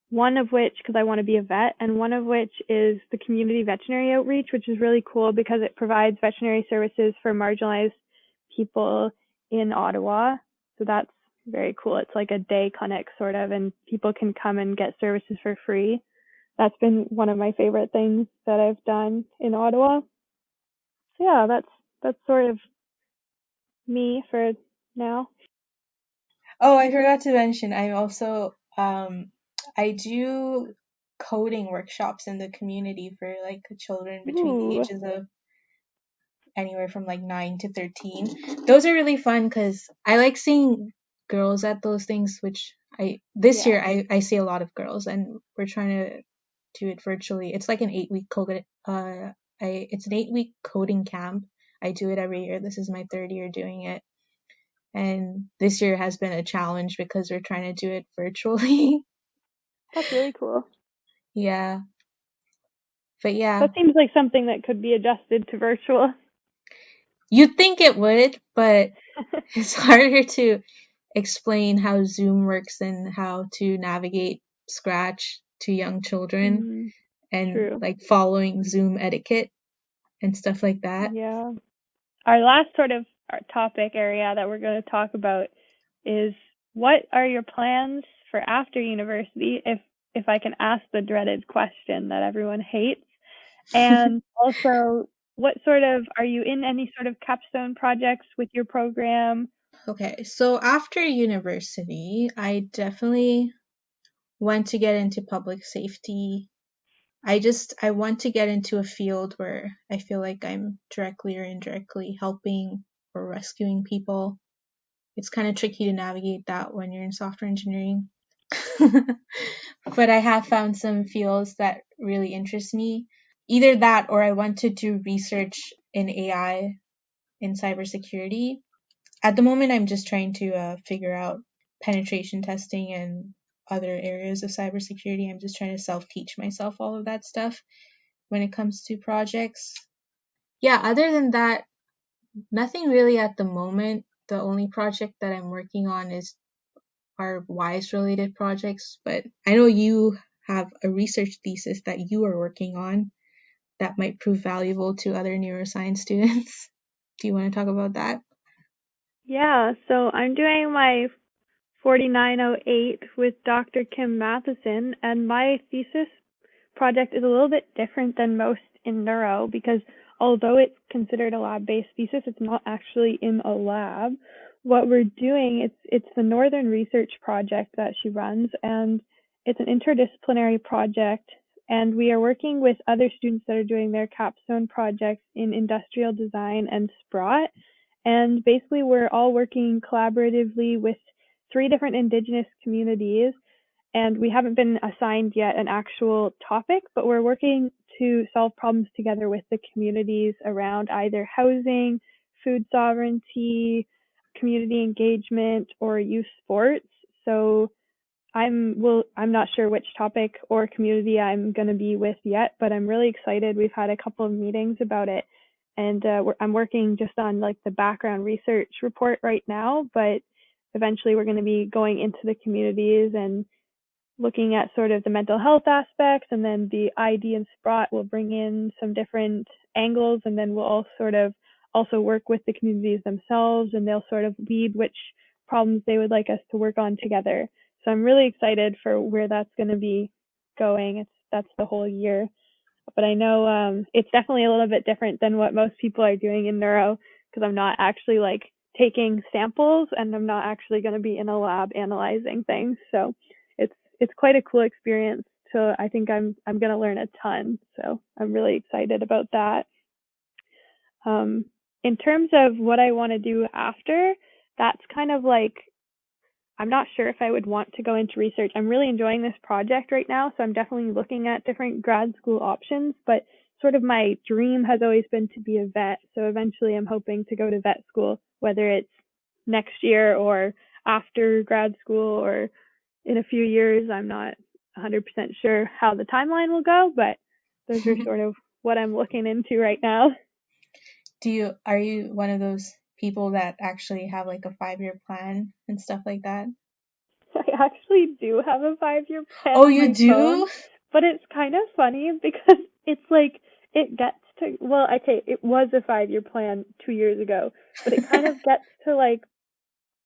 one of which, because I want to be a vet, and one of which is the community veterinary outreach, which is really cool because it provides veterinary services for marginalized people in Ottawa. So that's very cool. It's like a day clinic sort of, and people can come and get services for free. That's been one of my favorite things that I've done in Ottawa. So yeah, that's sort of me for now. Oh, I forgot to mention, I do coding workshops in the community for like children between the Ooh, ages of anywhere from like 9 to 13. Those are really fun because I like seeing girls at those things, which this yeah, year I see a lot of girls, and we're trying to do it virtually. It's like an 8 week it's an 8 week coding camp. I do it every year. This is my third year doing it. And this year has been a challenge because we're trying to do it virtually. that's really cool. Yeah. But yeah, That seems like something that could be adjusted to virtual. you'd think it would, but it's harder to explain how Zoom works and how to navigate Scratch to young children Mm, and true. like following Zoom etiquette and stuff like that. Yeah. Our last sort of our topic area that we're going to talk about is what are your plans for after university if I can ask the dreaded question that everyone hates. And also, what sort of are you in any sort of capstone projects with your program? Okay, so after university, I definitely want to get into public safety. I want to get into a field where I feel like I'm directly or indirectly helping or rescuing people. It's kind of tricky to navigate that when you're in software engineering. But I have found some fields that really interest me. Either that or I want to do research in AI in cybersecurity. At the moment, I'm just trying to figure out penetration testing and other areas of cybersecurity. I'm just trying to self teach myself all of that stuff when it comes to projects. Yeah, other than that, nothing really at the moment. The only project that I'm working on is our WiSE related projects, but I know you have a research thesis that you are working on that might prove valuable to other neuroscience students. Do you want to talk about that? Yeah, so I'm doing my 4908 with Dr. Kim Matheson, and my thesis project is a little bit different than most in neuro because although it's considered a lab-based thesis, it's not actually in a lab. What we're doing, it's the Northern Research Project that she runs, and it's an interdisciplinary project, and we are working with other students that are doing their capstone projects in industrial design and Sprott. And basically, we're all working collaboratively with three different Indigenous communities, and we haven't been assigned yet an actual topic, but we're working to solve problems together with the communities around either housing, food sovereignty, community engagement, or youth sports. So I'm not sure which topic or community I'm going to be with yet, but I'm really excited. We've had a couple of meetings about it, and I'm working just on like the background research report right now, but eventually we're going to be going into the communities and looking at sort of the mental health aspects, and then the ID and Sprott will bring in some different angles, and then we'll all sort of also work with the communities themselves, and they'll sort of lead which problems they would like us to work on together. So I'm really excited for where that's going to be going. That's the whole year, but I know it's definitely a little bit different than what most people are doing in neuro because I'm not actually like taking samples and I'm not actually going to be in a lab analyzing things. So it's quite a cool experience. So I think I'm going to learn a ton. So I'm really excited about that. Um, in terms of what I want to do after, that's kind of like I'm not sure if I would want to go into research. I'm really enjoying this project right now, so I'm definitely looking at different grad school options, but sort of my dream has always been to be a vet. So eventually I'm hoping to go to vet school, whether it's next year or after grad school or in a few years. I'm not 100% sure how the timeline will go, but those are sort of what I'm looking into right now. Are you one of those people that actually have like a 5-year plan and stuff like that? I actually do have a 5-year plan Oh, on you my phone, do? but it's kind of funny because it's like it gets to, well, okay, it was a 5-year plan 2 years ago, but it kind of gets to like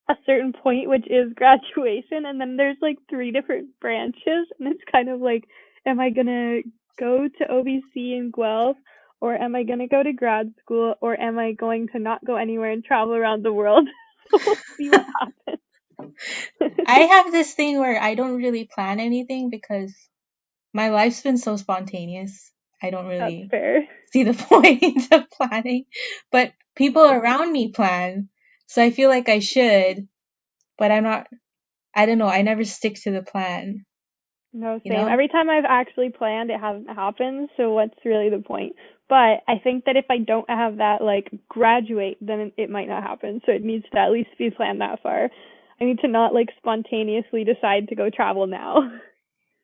a certain point, which is graduation, and then there's like three different branches, and it's kind of like, am I gonna go to OBC in Guelph, or am I gonna go to grad school, or am I going to not go anywhere and travel around the world? So we'll see what happens. I have this thing where I don't really plan anything because my life's been so spontaneous. I don't That's really fair. see the point of planning. But people around me plan, so I feel like I should, but I don't know, I never stick to the plan, No, you same. know? Every time I've actually planned, it hasn't happened. So what's really the point? But I think that if I don't have that like graduate, then it might not happen. So it needs to at least be planned that far. I need to not like spontaneously decide to go travel now.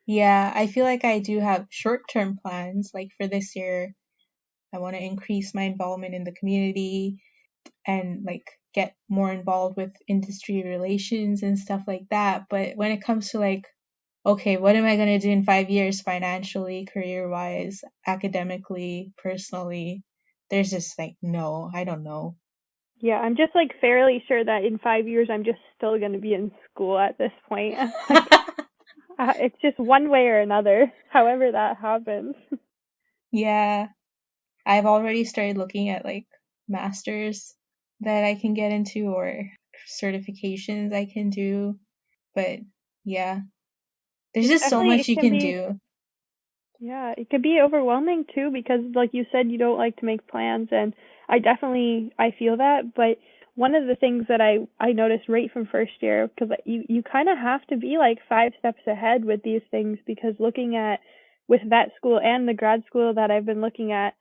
Yeah, I feel like I do have short-term plans. Like for this year, I want to increase my involvement in the community and like get more involved with industry relations and stuff like that. But when it comes to like, okay, what am I going to do in 5 years financially, career-wise, academically, personally? There's just like, no, I don't know. Yeah, I'm just like fairly sure that in 5 years I'm just still going to be in school at this point. Like it's just one way or another, however that happens. Yeah, I've already started looking at like masters that I can get into or certifications I can do. But yeah, there's It's just so definitely, much it you can can be, do. yeah, it could be overwhelming too because like you said, you don't like to make plans, and I feel that, but one of the things that I noticed right from first year, because you kind of have to be like 5 steps ahead with these things, because looking at with vet school and the grad school that I've been looking at,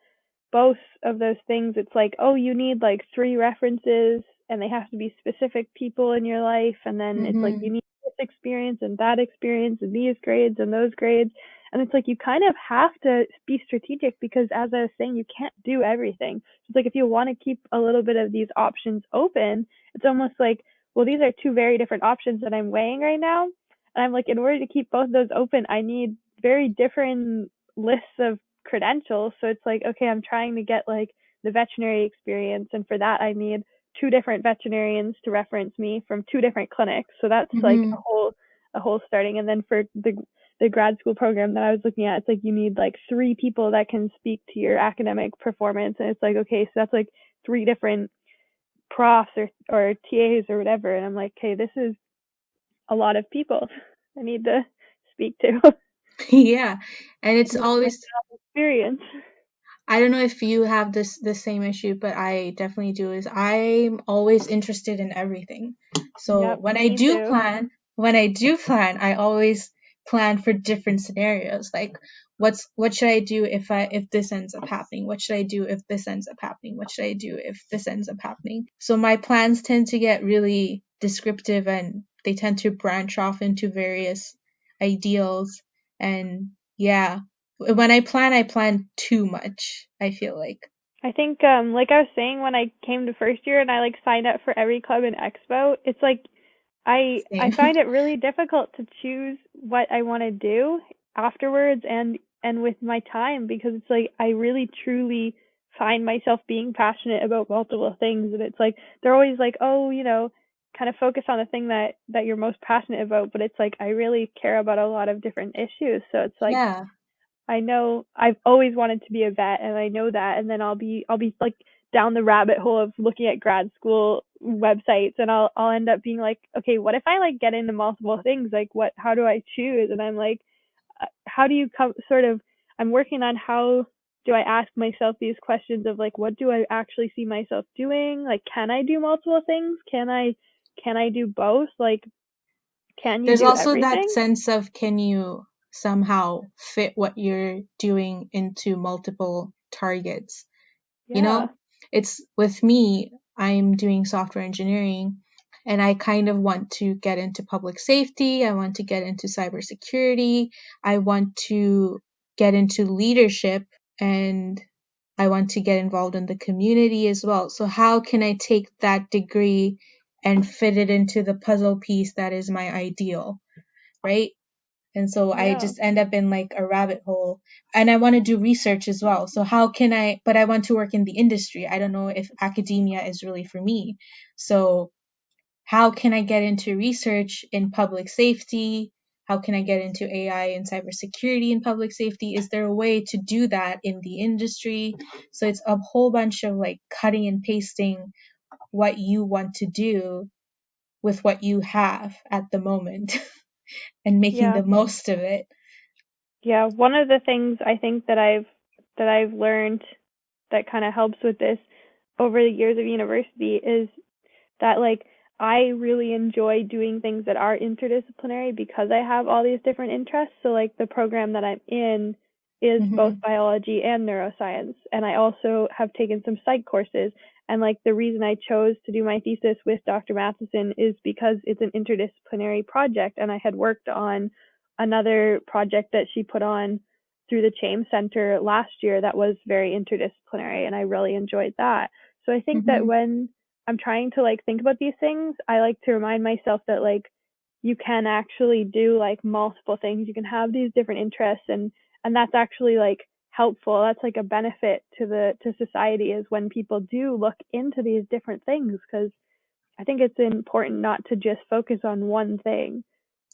both of those things, it's like, oh, you need like 3 references and they have to be specific people in your life. And then it's like, Mm-hmm. you need this experience and that experience and these grades and those grades. And it's like, you kind of have to be strategic because, as I was saying, you can't do everything. So it's like, if you want to keep a little bit of these options open, it's almost like, well, these are two very different options that I'm weighing right now. And I'm like, in order to keep both of those open, I need very different lists of credentials. So it's like, okay, I'm trying to get like the veterinary experience, and for that I need 2 different veterinarians to reference me from 2 different clinics. So that's like Mm-hmm. a whole starting. And then for the grad school program that I was looking at, it's like you need like 3 people that can speak to your academic performance, and it's like, okay, so that's like 3 different profs or TAs or whatever, and I'm like, okay, this is a lot of people I need to speak to Yeah, and it's with my always, job experience. I don't know if you have the same issue, but I definitely do, is I'm always interested in everything. So Yep, me too. when I do plan, I always plan for different scenarios. Like what should I do if this ends up happening? What should I do if this ends up happening? What should I do if this ends up happening? So my plans tend to get really descriptive, and they tend to branch off into various ideals. And yeah, when I plan too much, I feel like. I think like I was saying, when I came to first year and I like signed up for every club and expo, it's like I Same. find it really difficult to choose what I want to do afterwards, and with my time, because it's like I really truly find myself being passionate about multiple things, and it's like they're always like, oh, kind of focus on the thing that you're most passionate about, but it's like I really care about a lot of different issues. So it's like Yeah. I know I've always wanted to be a vet, and I know that, and then I'll be like down the rabbit hole of looking at grad school websites, and I'll end up being like, okay, what if I like get into multiple things? Like, what how do I choose? And I'm like, how do you come sort of I'm working on how do I ask myself these questions of like, what do I actually see myself doing? Like, can I do multiple things? Can I do both? Like, can you There's do also that everything? sense of, can you somehow fit what you're doing into multiple targets? You Yeah. know, it's with me, I'm doing software engineering, and I kind of want to get into public safety. I want to get into cybersecurity. I want to get into leadership, and I want to get involved in the community as well. So how can I take that degree and fit it into the puzzle piece that is my ideal, right? And so I Yeah. just end up in like a rabbit hole. And I want to do research as well. So how can but I want to work in the industry. I don't know if academia is really for me. So how can I get into research in public safety? How can I get into AI and cybersecurity in public safety? Is there a way to do that in the industry? So it's a whole bunch of like cutting and pasting what you want to do with what you have at the moment and making Yeah. the most of it. Yeah, one of the things I think that I've learned that kind of helps with this over the years of university is that like I really enjoy doing things that are interdisciplinary because I have all these different interests. So like the program that I'm in is both Hmm. biology and neuroscience, and I also have taken some psych courses. And like the reason I chose to do my thesis with Dr. Matheson is because it's an interdisciplinary project, and I had worked on another project that she put on through the Chame Center last year that was very interdisciplinary, and I really enjoyed that. So I think that Hmm. when I'm trying to like think about these things, I like to remind myself that like you can actually do like multiple things. You can have these different interests, and that's actually like helpful. That's like a benefit to society, is when people do look into these different things, because I think it's important not to just focus on one thing.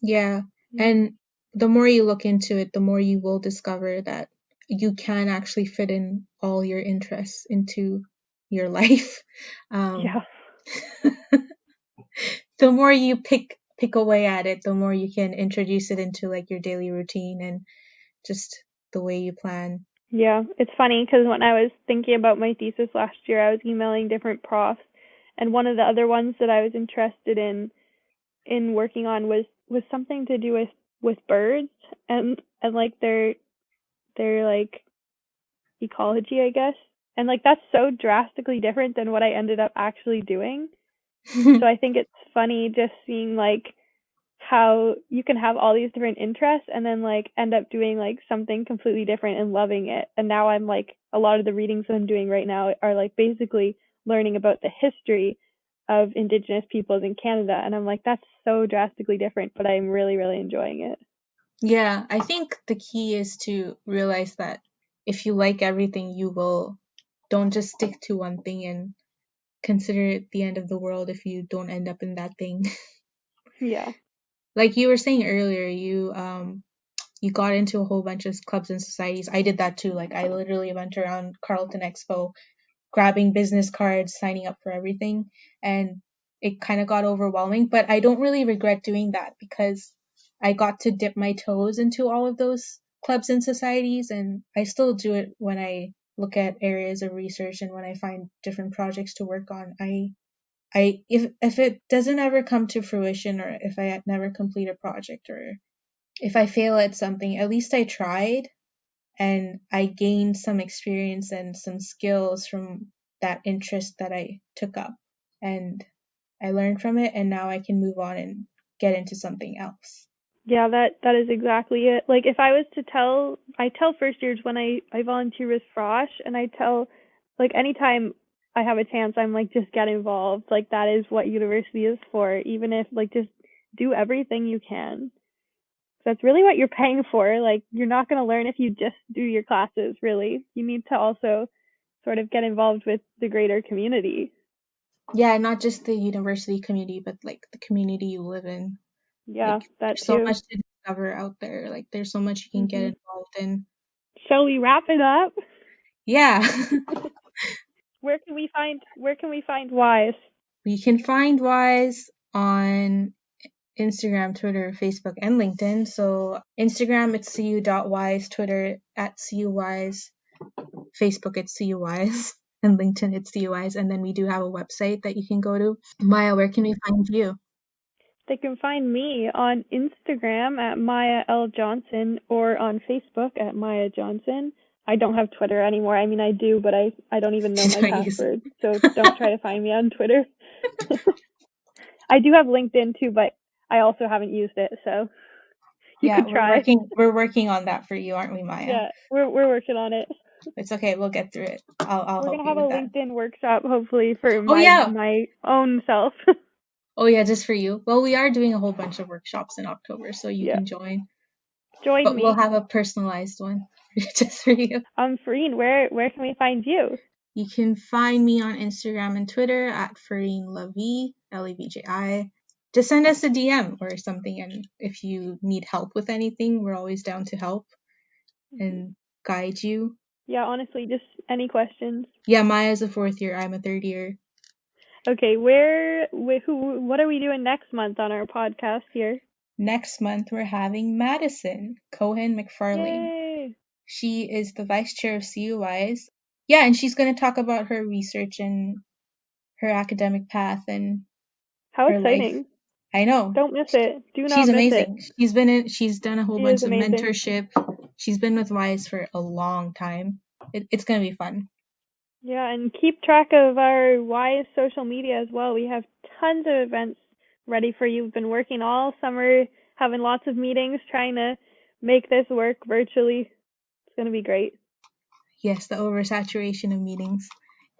Yeah. And the more you look into it, the more you will discover that you can actually fit in all your interests into your life. Um, Yeah. The more you pick away at it, the more you can introduce it into like your daily routine and just the way you plan. Yeah, it's funny because when I was thinking about my thesis last year, I was emailing different profs, and one of the other ones that I was interested in working on was something to do with birds and like their like ecology, I guess. And like that's so drastically different than what I ended up actually doing. So I think it's funny just seeing like how you can have all these different interests and then like end up doing like something completely different and loving it. And now I'm like a lot of the readings that I'm doing right now are like basically learning about the history of indigenous peoples in Canada, and I'm like that's so drastically different, but I'm really really enjoying it. Yeah, I think the key is to realize that if you like everything, you will. Don't just stick to one thing and consider it the end of the world if you don't end up in that thing. Yeah. Like you were saying earlier, you got into a whole bunch of clubs and societies. I did that too. Like I literally went around Carleton Expo grabbing business cards, signing up for everything, and it kind of got overwhelming, but I don't really regret doing that because I got to dip my toes into all of those clubs and societies, and I still do it when I look at areas of research and when I find different projects to work on. I if it doesn't ever come to fruition, or if I never complete a project, or if I fail at something, at least I tried and I gained some experience and some skills from that interest that I took up. And I learned from it, and now I can move on and get into something else. Yeah, that is exactly it. Like if I was to tell, I tell first years when I volunteer with Frosh, and I tell like anytime I have a chance, I'm like just get involved. Like that is what university is for. Even if like just do everything you can. That's really what you're paying for. Like you're not going to learn if you just do your classes. Really, you need to also sort of get involved with the greater community. Yeah, not just the university community, but like the community you live in. Yeah, Like that there's so too. much to discover out there. Like there's so much you can get Mhm. involved in. Shall we wrap it up? Yeah. Where can we find WiSE? We can find WiSE on Instagram, Twitter, Facebook, and LinkedIn. So Instagram, it's cu.wise, Twitter at cuwise, Facebook, it's cuwise, and LinkedIn, it's cuwise. And then we do have a website that you can go to. Maya, where can we find you? They can find me on Instagram at Maya L. Johnson or on Facebook at Maya Johnson. I don't have Twitter anymore. I mean, I do, but I don't even know You my don't use password. So it. don't try to find me on Twitter. I do have LinkedIn too, but I also haven't used it. So you Yeah, could try. we're working on that for you, aren't we, Maya? Yeah, we're working on it. It's okay, we'll get through it. I'll We're help gonna you have a with that. LinkedIn workshop hopefully for Oh my yeah. my own self. Oh yeah, just for you. Well, we are doing a whole bunch of workshops in October, so you Yeah, can join. join But we'll me. have a personalized one just for you. Fareen, where can we find you? You can find me on Instagram and Twitter at Fareen Levi, Levji. Just send us a DM or something, and if you need help with anything, we're always down to help Mhm. and guide you. Yeah, honestly, just any questions. Yeah, Maya's a fourth year, I'm a third year. Okay, what are we doing next month on our podcast here? Next month, we're having Madison Cohen McFarlane. Yay! She is the vice chair of CUIs. Yeah, and she's going to talk about her research and her academic path and How her life. exciting. I know. Don't miss it. Do She's not miss it. amazing. She's done a whole She is bunch of amazing. mentorship. She's been with WISE for a long time. It's going to be fun. Yeah, and keep track of our WiSE social media as well. We have tons of events ready for you. We've been working all summer, having lots of meetings, trying to make this work virtually. It's going to be great. Yes, the oversaturation of meetings.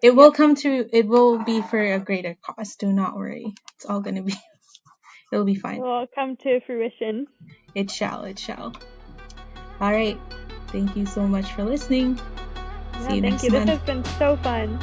It will Yep. come to, it will be for a greater cost. Do not worry. It's all going to be, it'll be It fine. will all come to fruition. It shall, it shall. All right. Thank you so much for listening. See Yeah, you thank next you. This month. has been so fun.